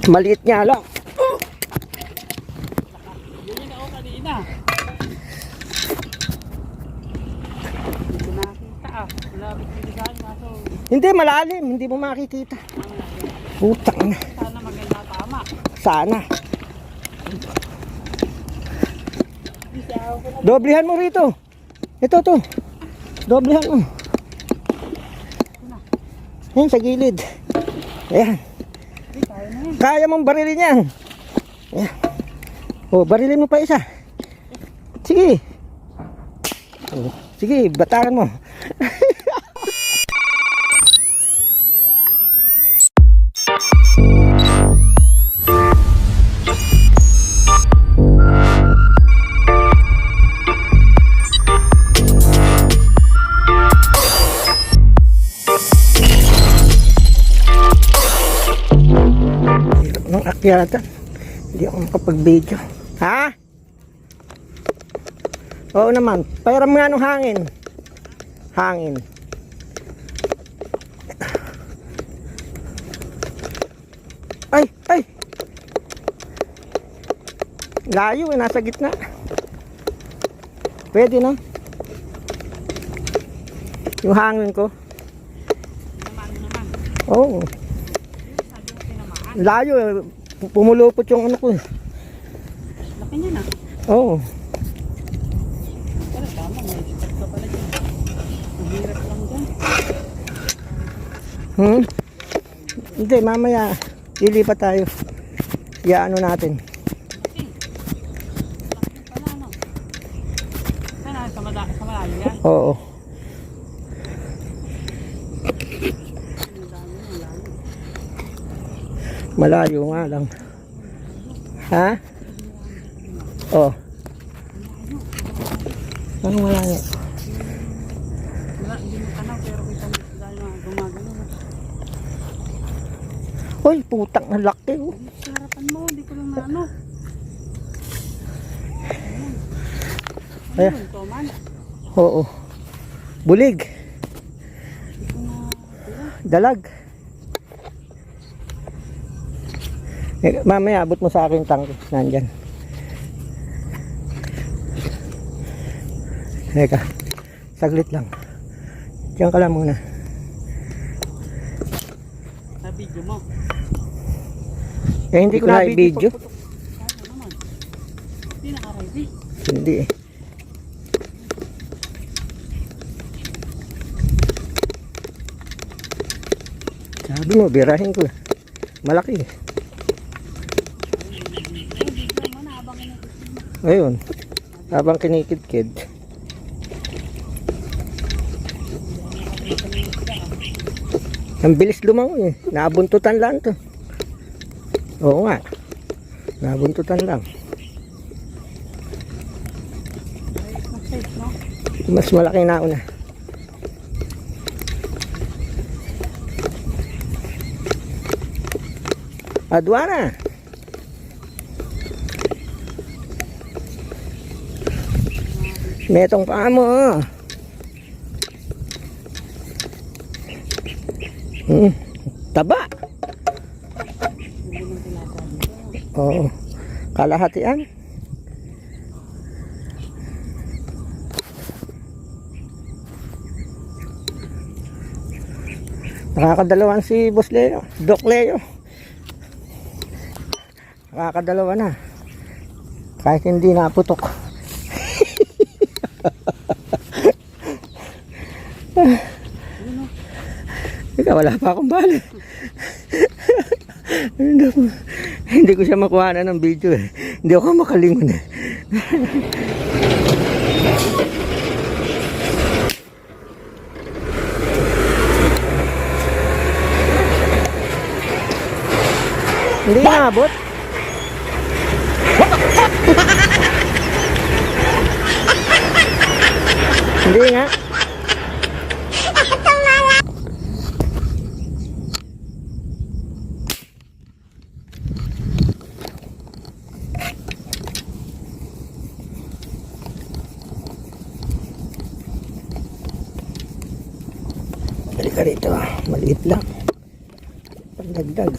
Maliit nga lang. Yun ako kanina. Hindi ko nakita ah. Wala rin pinigaan kaso. Hindi, malalim. Hindi mo makikita. Putang na. Sana maganda tama. Sana. Doblehan mo rito. Ito to. Doblehan mo. Ayan sa gilid. Ayan. Kaya mong barilin yan. Ayan. O, barilin mo pa isa. Sige. O, sige, batakan mo. Nung akyatan, hindi ako makapag-video. Ha? Oo naman. Pairam nga nung hangin. Hangin. Ay, ay. Layo eh, nasa gitna. Pwede na. Yung hangin ko. Oo. Layo eh. Pumulupot yung ano ko eh. Laki niya na. Oo. Pero tama, may sikat ka pala dyan. Mahirap lang dyan. Hindi, mamaya lilipat tayo. Ano natin. Laki pala no. Sana sa malayo yan. Oo. Malayo nga lang. Ha? Oh. Anong malayo? Wala, hindi mo tanaw pero kita mo dahil mga gumagano. Hoy, putang na laki oh. Sa harapan mo, hindi ko lang na ano. Ayan. Ano man? Oo. Bulig. Dalag. Eh, mamaya abot mo sa akin tangke. Nandyan. Teka. Saglit lang. Diyan ka lang muna. Sa video mo. Eh, hindi ko na video. Ano naman? Hindi naka-ready. Hindi eh. Sabi mo, birahin ko. Malaki eh. Ayun. Habang kinikid-kid. Ang bilis lumangoy eh. Nabuntutan lang to. Oo nga. Nabuntutan lang. Mas malaki na una. Adwana. Metong paa mo. Taba. Oo. Kalahatian. Nakakadalawan si Boss Leo. Doc Leo. Nakakadalawa na. Kahit hindi naputok. Ika, wala pa akong bala. Hindi ko siya makuha na ng video eh. Hindi ako makalingon eh. Hindi naabot. Hindi nga. Balik ka rito, maliit lang. Pagdagdag.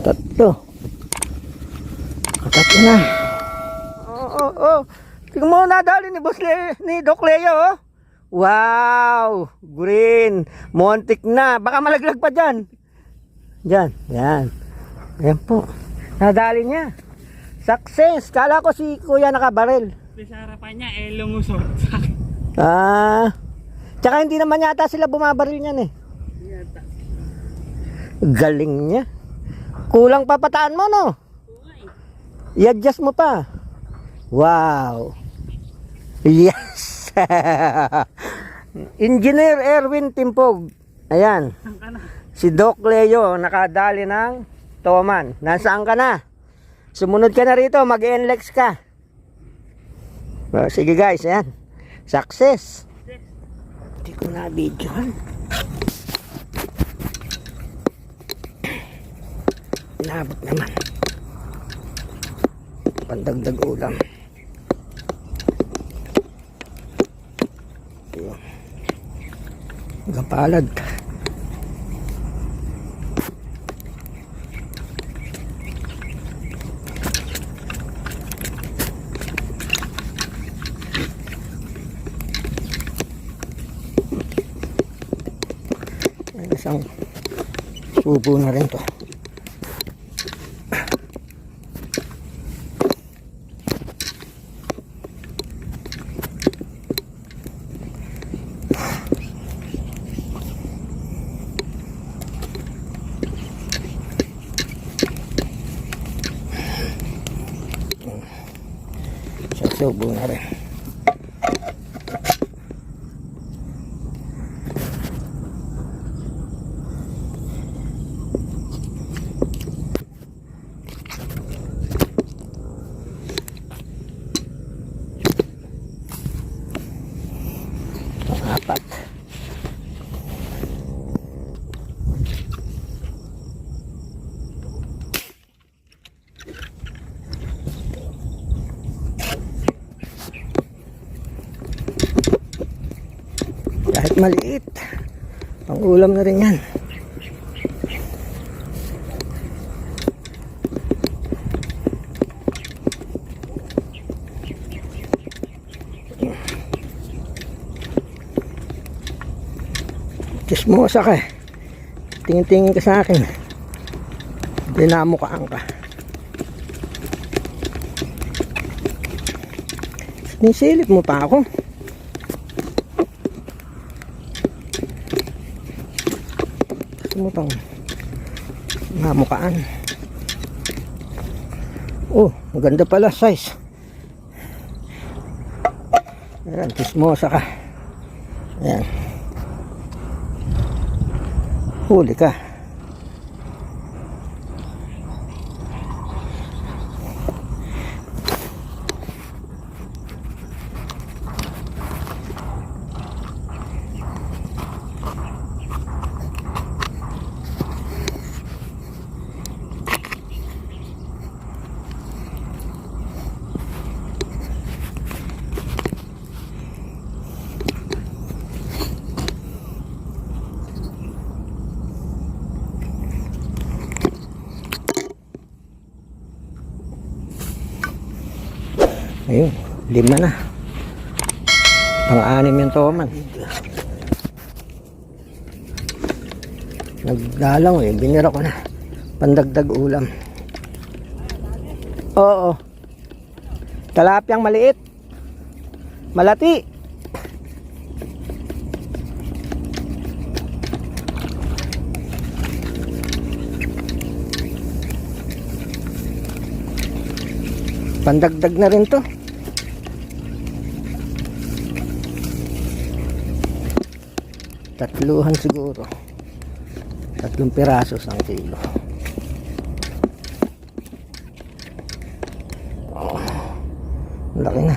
Tatlo. Tatlo na. Oh. Tingnan mo, nadali ni ni Doc Leo, oh. Wow! Green. Montik na. Baka malaglag pa dyan. Yan. Ayan po. Nadali niya. Success. Kala ko si kuya nakabaril. Sa harapan niya, lumusot. Tsaka hindi naman yata sila bumabaril niyan eh. Yata. Galing niya. Kulang papataan mo, no? I-adjust mo pa. Wow. Yes. Engineer Erwin Timpog. Ayan. Si Doc Leo nakadali ng Toman. Nasaan ka na? Sumunod ka na rito, mag-NLEX ka. Sige guys, ayan. Success. Hindi ko na videohan. Inabot naman. Pandagdag ulam. Gapalad. Isang subo na rin to. Subo na rin. Apat. Kahit maliit, pang ulam na rin yan. Chismosa ka eh. Tingin-tingin ka sa akin. Dinamukaan ka. Sinisilip mo pa ako. Gusto mo pang mamukaan. Oh, maganda pala size. Ayan, chismosa ka. Ayan. Huli ka. Ayun, 5 na. Pang-anim yung Toman. Nagdalang eh, binira ko na. Pandagdag ulam. Oo. Talapyang maliit. Malati. Pandagdag na rin to. Tatluhan siguro. 3 piraso ang kilo. Oh, laki na.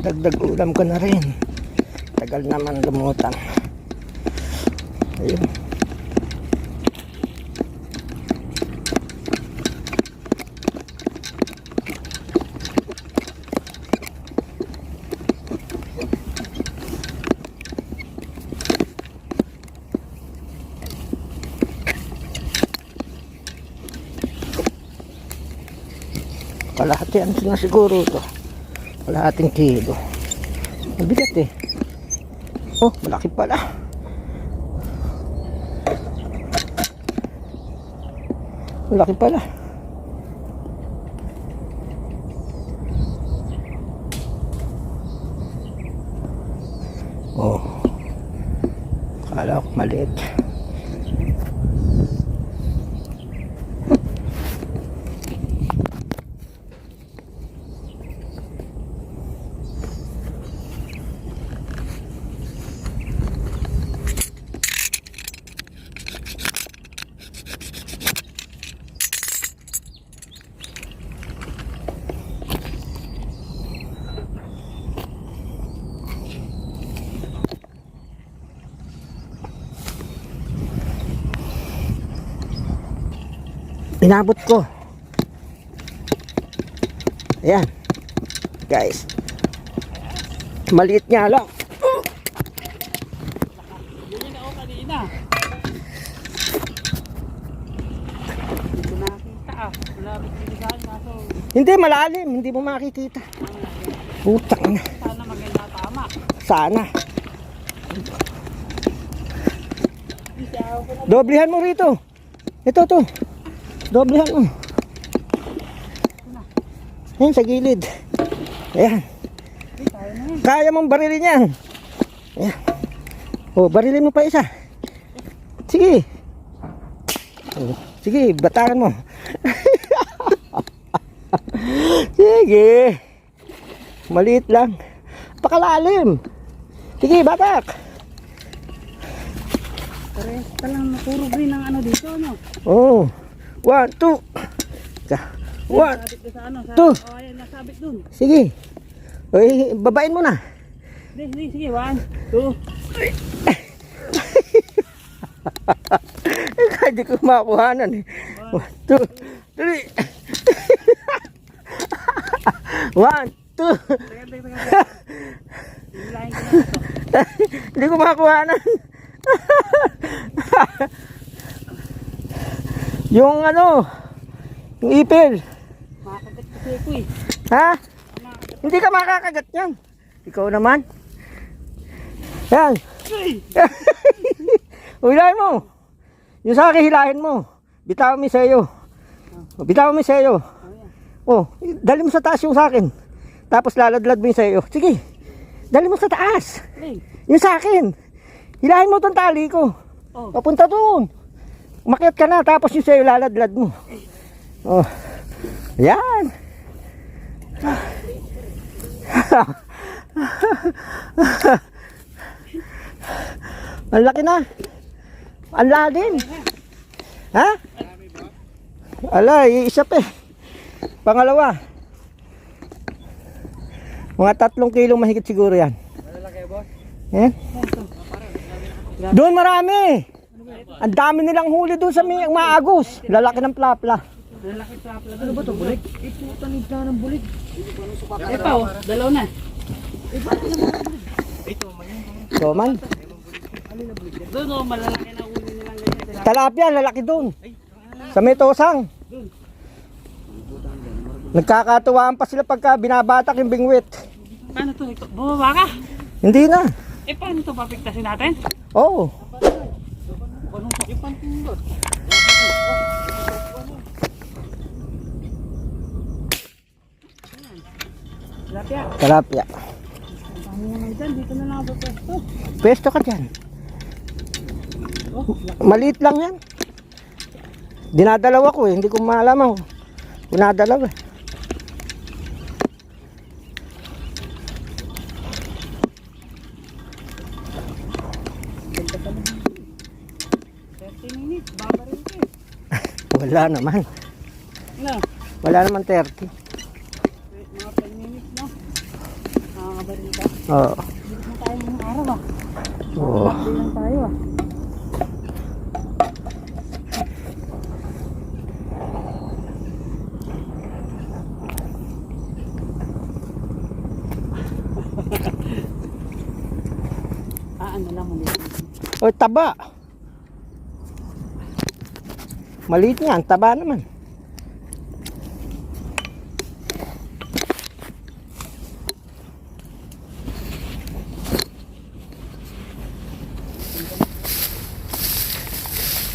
Dagdag ulam ko na rin. Tagal naman lumutang. Ayun. Kalahati ano na siguro ito. Kalahating kilo. Mabigat eh. Oh, malaki pala. Malaki pala. Oh. Kala ko maliit. Inabot ko. Ayan. Guys. Maliit nga lang. Yun na ako kanina. Hindi ko nakita ah. Malapit dito sa akin kaso Hindi, malalim. Hindi mo makikita. Putang na. sana maganda tama. Sana. Hindi ako ko na. Doblehan mo rito. Ito to. Doblehan mo. Ayan sa gilid. Ayan. Hindi tayo na yan. Kaya mong barilin yan. Ayan. Oh, barilin mo pa isa. Sige. Oh, sige, batakan mo. Sige. Maliit lang. Pakalalim. Sige, batak. Pares pa lang naturo rin ang ano dito no. Oh. 1, 2. One. Sabit ko sa ano. Sa, Two. oh ayan nasabit dun. Sige. Oy, babain mo na. Sige. 1, 2. Hindi ko makuhanan eh. 1, 2, 3. 1, 2. Teka. Hilahin ko na ito. Hindi ko makuhanan. Yung ano, yung ipil. Makakagat kasi ako eh. Ha? Hindi ka makakagat yan. Ikaw naman. Yan. Hilahin mo. Yung sa akin, hilahin mo. Bitawan mo yung sayo. Bitawan mo yung sayo. Oh, dali mo sa taas yung sa akin. Tapos laladlad mo yung sayo. Sige. Dali mo sa taas. Yung sa akin. Hilahin mo tong tali ko. Oh. Papunta doon. Umakyat ka na. Tapos yung sayo laladlad mo. Oh. Yan. Ang laki na. Ang lalim. Ha? Ala, iisa pa eh. Pangalawa. Mga 3 kilong mahigit siguro yan. Eh? Doon marami. Ang dami nilang huli doon sa may maagos. Lalaki ng plapla. Lalaki sa pala. Ano ba ito? Bulik? Iputan nito ng bulik. Ito, dalaw na. So man. Doon o, malalaki na uli nilang ganyan. Talapia, lalaki doon. Sa may tosang. Nagkakatuwaan pa sila pagka binabatak yung bingwit. Paano ito? Bumaba ka? Hindi na. Paano ito papiktasin natin? Oo. Tilapia. Talapia. Paano naman dyan? Dito na lang ako pwesto. Pwesto ka dyan. Maliit lang yan. Dinadalaw ko eh. Hindi ko malaman kung dinadalaw eh. Babarin ko eh. Wala naman. Ano? Wala naman 30. Mga 10 minutes no? baril ka. Oo. Hindi na tayo ng araw ah. Oo. Hindi lang tayo ah. Ano lang mo dito. O, taba. Maliit nga, ang taba naman.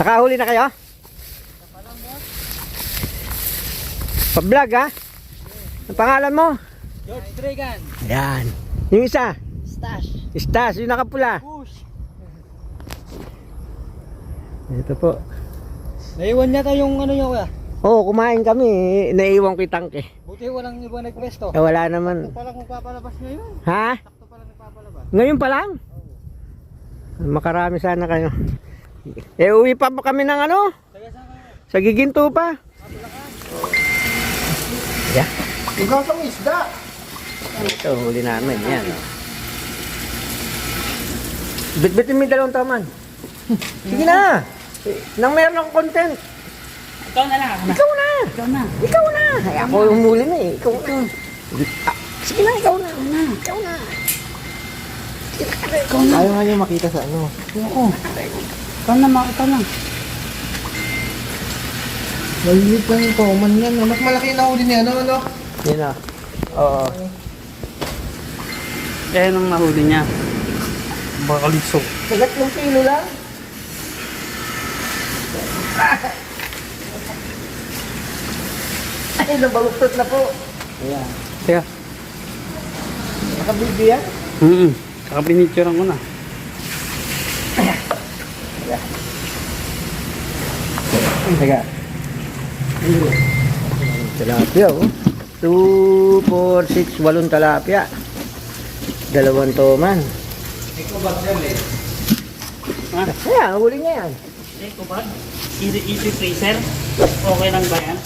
Nakahuli na kayo? Pa-vlog ha? Ang pangalan mo? George Dragan. Ayan. Yung isa? Stash. Stas, yung nakapula. Push. Ito po. Naiwan niya yung ano niya kuya. Oo, kumain kami. Naiwan ko yung tangke. Buti walang ibang nagpwesto. Wala naman. Palang magpapalabas ngayon. Ha? Sakto palang nagpapalabas. Ngayon pa lang? Makarami sana kayo. Uwi pa ba kami ng ano? Taga saan kayo? Sa Giginto pa. Yeah. Ikaw sa isda. Ito, huli namin. Yan. Bit-bitin mo yung dalawang taman. Sige na. Nang meron akong content. Ikaw na lang. Ikaw na. Ikaw na. Ikaw na. Ay, ako yung huli na eh. Ikaw na. Ah, sige na, ikaw na. Ikaw na. Ikaw na. Ayaw nga niya makita sa ano. Ako. Ikaw na, ikaw na. Maliit lang yung common yan. Mas malaki na huli niya, ano? Yan na. Oo. Kaya nung nahuli niya. Makalitso. Sagat ng kilo lang. Ay, nabaluktot na po. Ayan. Teka. Nakabibi yan? Kakapinicturean ko na. Teka. Tilapia oh. 2, 4, 6, 8 tilapia. 2 toman. Ha? Ayan, huli niya yan. Eko ba? Easy freezer? Okay lang ba yan?